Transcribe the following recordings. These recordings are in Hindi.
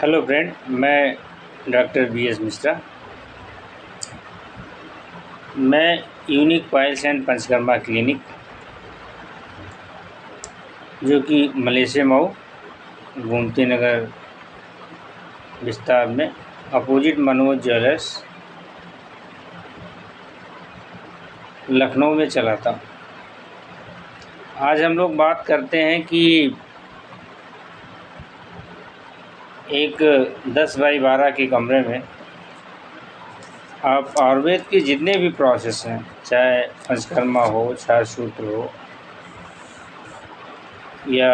हेलो फ्रेंड, मैं डॉक्टर BS मिश्रा। मैं unique piles and panchakarma clinic, जो कि मलेशिया मऊ गोमती नगर विस्तार में अपोजिट मनोज ज्वेलर्स लखनऊ में चलाता हूँ। आज हम लोग बात करते हैं कि एक 10 बाई 12 के कमरे में आप आयुर्वेद के जितने भी प्रोसेस हैं, चाहे पंचकर्मा हो, चाहे सूत्र हो, या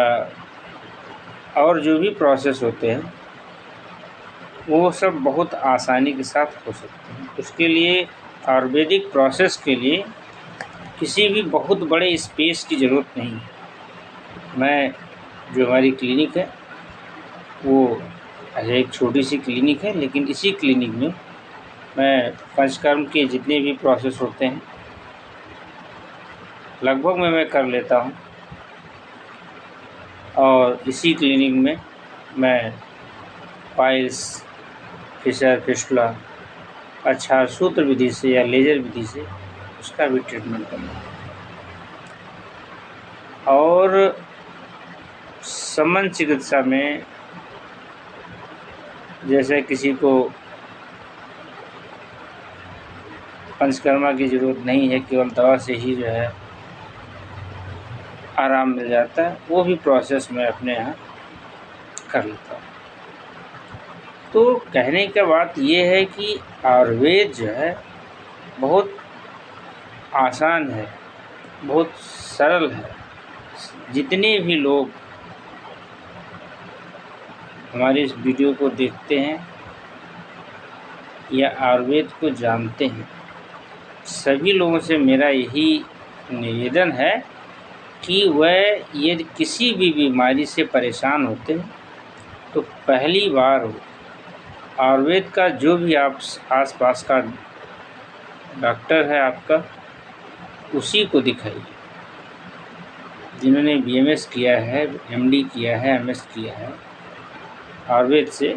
और जो भी प्रोसेस होते हैं, वो सब बहुत आसानी के साथ हो सकते हैं। उसके लिए आयुर्वेदिक प्रोसेस के लिए किसी भी बहुत बड़े स्पेस की ज़रूरत नहीं है। मैं जो हमारी क्लिनिक है वो एक छोटी सी क्लिनिक है, लेकिन इसी क्लिनिक में मैं पंचकर्म के जितने भी प्रोसेस होते हैं लगभग मैं कर लेता हूँ। और इसी क्लिनिक में मैं पाइल्स, फिशर, फिस्टुला अच्छा सूत्र विधि से या लेज़र विधि से उसका भी ट्रीटमेंट करता हूँ। और समन चिकित्सा में जैसे किसी को पंचकर्मा की ज़रूरत नहीं है, केवल दवा से ही जो है आराम मिल जाता है, वो भी प्रोसेस मैं अपने यहाँ कर लेता हूँ। तो कहने का बात ये है कि आयुर्वेद जो है बहुत आसान है, बहुत सरल है। जितने भी लोग हमारे इस वीडियो को देखते हैं या आयुर्वेद को जानते हैं, सभी लोगों से मेरा यही निवेदन है कि वह यदि किसी भी बीमारी से परेशान होते हैं तो पहली बार हो आयुर्वेद का जो भी आप आसपास का डॉक्टर है आपका, उसी को दिखाइए। जिन्होंने BMS किया है, MD किया है, MS किया है आयुर्वेद से,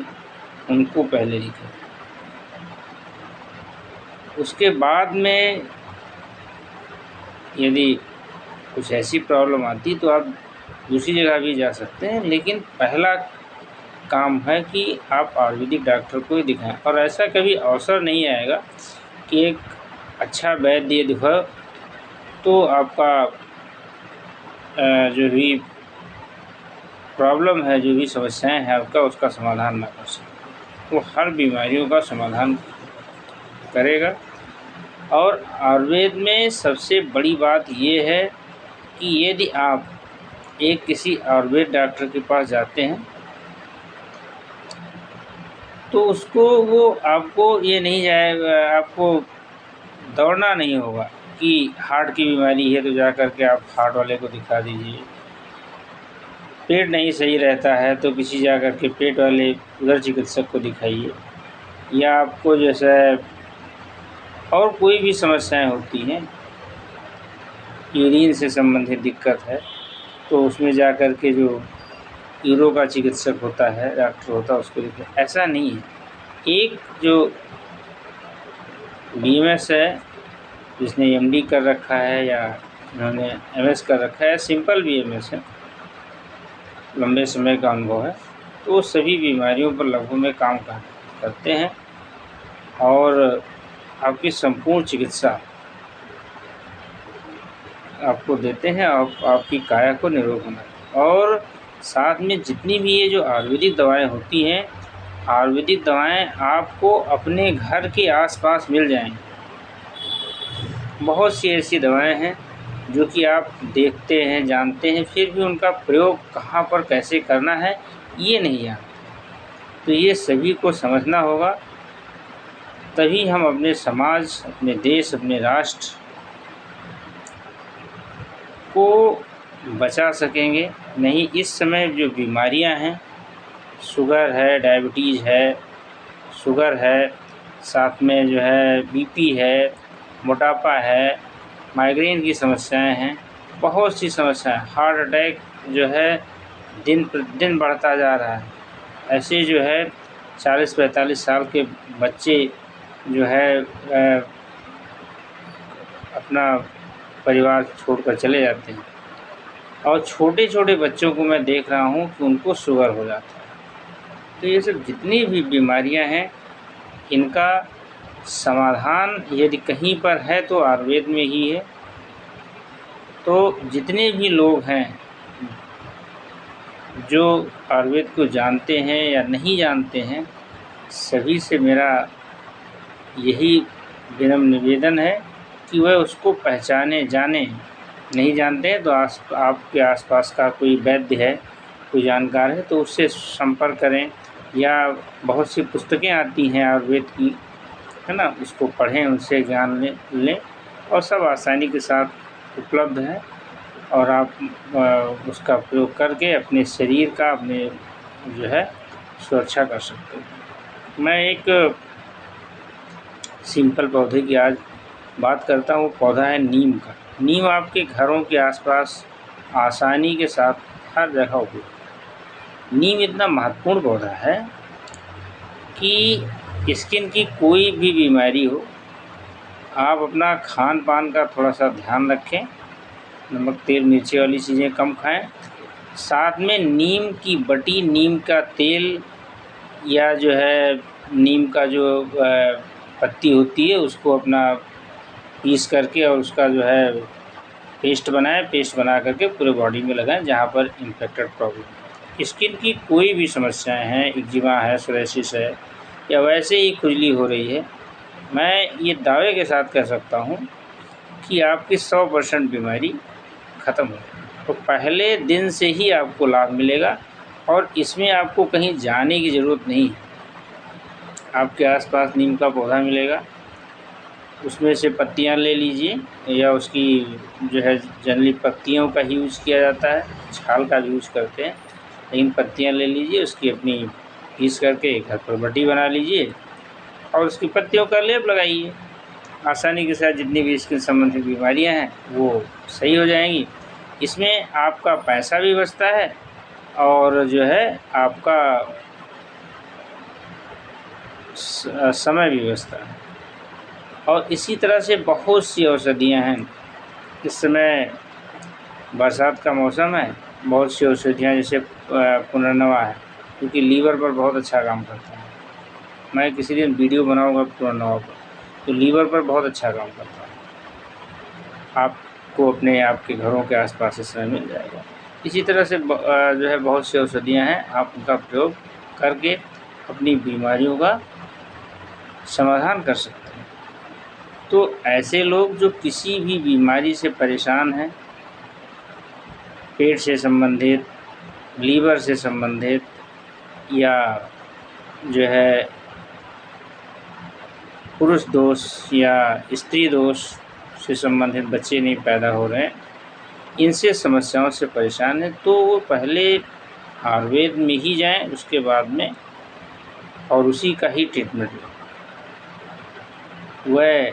उनको पहले दिखाइए। उसके बाद में यदि कुछ ऐसी प्रॉब्लम आती तो आप दूसरी जगह भी जा सकते हैं, लेकिन पहला काम है कि आप आयुर्वेदिक डॉक्टर को ही दिखाएं। और ऐसा कभी अवसर नहीं आएगा कि एक अच्छा वैद्य दिखाओ तो आपका जो भी प्रॉब्लम है, जो भी समस्याएं हैं आपका, उसका समाधान ना कर सके। वो हर बीमारियों का समाधान करेगा। और आयुर्वेद में सबसे बड़ी बात ये है कि यदि आप एक किसी आयुर्वेद डॉक्टर के पास जाते हैं तो उसको वो आपको ये नहीं जाएगा, आपको दौड़ना नहीं होगा कि हार्ट की बीमारी है तो जा कर के आप हार्ट वाले को दिखा दीजिए। पेट नहीं सही रहता है तो किसी जा कर के पेट वाले उधर चिकित्सक को दिखाइए। या आपको जैसे और कोई भी समस्याएं होती हैं, यूरिन से संबंधित दिक्कत है, तो उसमें जा कर के जो यूरो का चिकित्सक होता है, डॉक्टर होता है, उसको दिखाइए। ऐसा नहीं है। एक जो BMS है, जिसने MD कर रखा है या उन्होंने MS कर रखा है, सिंपल BMS है, लंबे समय का अनुभव है, तो वो सभी बीमारियों पर लगभग में काम करते हैं और आपकी संपूर्ण चिकित्सा आपको देते हैं, आपकी काया को निरोग बनाते हैं। और साथ में जितनी भी ये जो आयुर्वेदिक दवाएं होती हैं, आयुर्वेदिक दवाएं आपको अपने घर के आसपास मिल जाएंगी। बहुत सी ऐसी दवाएं हैं जो कि आप देखते हैं, जानते हैं, फिर भी उनका प्रयोग कहाँ पर कैसे करना है ये नहीं जानते। तो ये सभी को समझना होगा, तभी हम अपने समाज, अपने देश, अपने राष्ट्र को बचा सकेंगे। नहीं, इस समय जो बीमारियां हैं, शुगर है, डायबिटीज़ है, शुगर है, साथ में जो है BP है, मोटापा है, माइग्रेन की समस्याएं हैं, बहुत सी समस्याएं, हार्ट अटैक जो है दिन प्रतिदिन बढ़ता जा रहा है। ऐसे जो है 40-45 साल के बच्चे जो है अपना परिवार छोड़कर चले जाते हैं, और छोटे छोटे बच्चों को मैं देख रहा हूँ कि उनको शुगर हो जाता है। तो ये सब जितनी भी बीमारियाँ हैं, इनका समाधान यदि कहीं पर है तो आयुर्वेद में ही है। तो जितने भी लोग हैं जो आयुर्वेद को जानते हैं या नहीं जानते हैं, सभी से मेरा यही विनम्र निवेदन है कि वह उसको पहचाने, जाने। नहीं जानते हैं तो आपके आसपास का कोई वैद्य है, कोई जानकार है, तो उससे संपर्क करें, या बहुत सी पुस्तकें आती हैं आयुर्वेद की, है ना, उसको पढ़ें, उनसे ज्ञान लें और सब आसानी के साथ उपलब्ध है, और आप उसका प्रयोग करके अपने शरीर का, अपने जो है सुरक्षा कर सकते हैं। मैं एक सिंपल पौधे की आज बात करता हूँ। पौधा है नीम का। नीम आपके घरों के आसपास आसानी के साथ हर जगह उपलब्ध। नीम इतना महत्वपूर्ण पौधा है कि स्किन की कोई भी बीमारी हो, आप अपना खान पान का थोड़ा सा ध्यान रखें, नमक तेल मिर्ची वाली चीज़ें कम खाएं, साथ में नीम की बटी, नीम का तेल, या जो है नीम का जो पत्ती होती है उसको अपना पीस करके और उसका जो है पेस्ट बनाएं, पेस्ट बना करके पूरे बॉडी में लगाएं जहाँ पर इन्फेक्टेड प्रॉब्लम। स्किन की कोई भी समस्याएं हैं, एक्जिमा है, सोरियासिस है, या वैसे ही खुजली हो रही है, मैं ये दावे के साथ कह सकता हूँ कि आपकी 100% बीमारी ख़त्म हो जाएगी। तो पहले दिन से ही आपको लाभ मिलेगा, और इसमें आपको कहीं जाने की ज़रूरत नहीं है। आपके आसपास नीम का पौधा मिलेगा, उसमें से पत्तियां ले लीजिए, या उसकी जो है जनरली पत्तियों का ही यूज़ किया जाता है, छाल का भी यूज़ करते हैं, लेकिन पत्तियां ले लीजिए, उसकी अपनी पीस करके घर पर बटी बना लीजिए और उसकी पत्तियों का लेप लगाइए। आसानी के साथ जितनी भी स्किन संबंधित बीमारियां हैं वो सही हो जाएंगी। इसमें आपका पैसा भी बचता है और जो है आपका समय भी बचता है। और इसी तरह से बहुत सी औषधियाँ हैं। इस समय बरसात का मौसम है, बहुत सी औषधियाँ जैसे पुनर्नवा है, क्योंकि लीवर पर बहुत अच्छा काम करता है। मैं किसी दिन वीडियो बनाऊंगा पुनर्नवा पर, तो लीवर पर बहुत अच्छा काम करता है। आपको अपने आपके घरों के आसपास इस समय मिल जाएगा। इसी तरह से जो है बहुत सी औषधियाँ हैं, आप उनका प्रयोग करके अपनी बीमारियों का समाधान कर सकते हैं। तो ऐसे लोग जो किसी भी बीमारी से परेशान हैं, पेट से संबंधित, लीवर से संबंधित, या जो है पुरुष दोष या स्त्री दोष से संबंधित बच्चे नहीं पैदा हो रहे हैं, इनसे समस्याओं से परेशान हैं, तो वो पहले आयुर्वेद में ही जाएं, उसके बाद में और उसी का ही ट्रीटमेंट लें। वह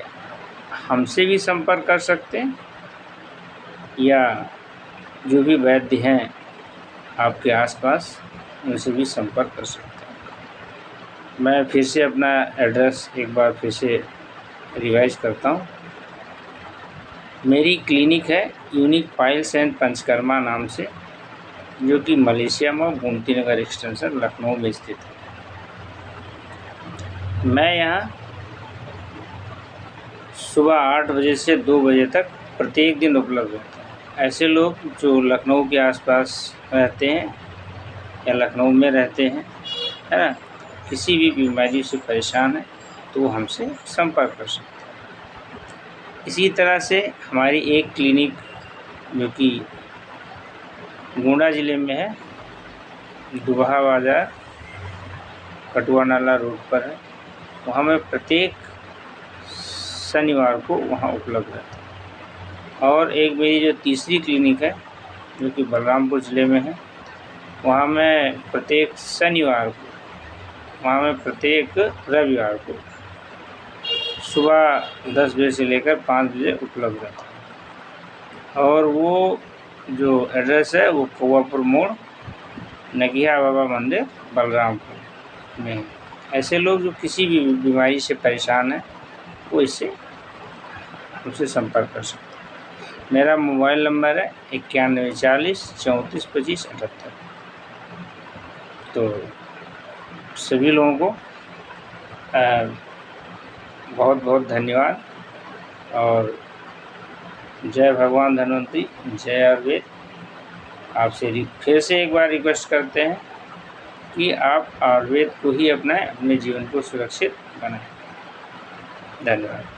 हमसे भी संपर्क कर सकते हैं, या जो भी वैद्य हैं आपके आसपास उनसे भी संपर्क कर सकते हैं। मैं फिर से अपना एड्रेस एक बार फिर से रिवाइज करता हूँ। मेरी क्लिनिक है यूनिक पाइल्स एंड पंचकर्मा नाम से, जो कि मलेशिया में गोमती नगर एक्सटेंशन लखनऊ में स्थित है। मैं यहाँ सुबह 8 बजे से 2 बजे तक प्रत्येक दिन उपलब्ध रहता है। ऐसे लोग जो लखनऊ के आसपास रहते हैं या लखनऊ में रहते हैं, है ना, किसी भी बीमारी से परेशान है तो वो हमसे संपर्क कर सकते हैं। इसी तरह से हमारी एक क्लिनिक जो कि गोंडा ज़िले में है, दुबहा बाज़ार कटुआ नाला रोड पर है, वहाँ मैं प्रत्येक शनिवार को वहाँ उपलब्ध रहता है। और एक मेरी जो तीसरी क्लिनिक है जो कि बलरामपुर ज़िले में है, वहाँ मैं प्रत्येक शनिवार को, वहाँ मैं प्रत्येक रविवार को सुबह 10 बजे से लेकर 5 बजे उपलब्ध रहता है। और वो जो एड्रेस है वो कौवापुर मोड़ नगिया बाबा मंदिर बलरामपुर में। ऐसे लोग जो किसी भी बीमारी से परेशान हैं वो इससे मुझसे संपर्क कर सकते हैं। मेरा मोबाइल नंबर है 9140 342578। तो सभी लोगों को बहुत बहुत धन्यवाद और जय भगवान धन्वंतरी, जय आयुर्वेद। आपसे फिर से एक बार रिक्वेस्ट करते हैं कि आप आयुर्वेद को ही अपनाएं, अपने जीवन को सुरक्षित बनाएं। धन्यवाद।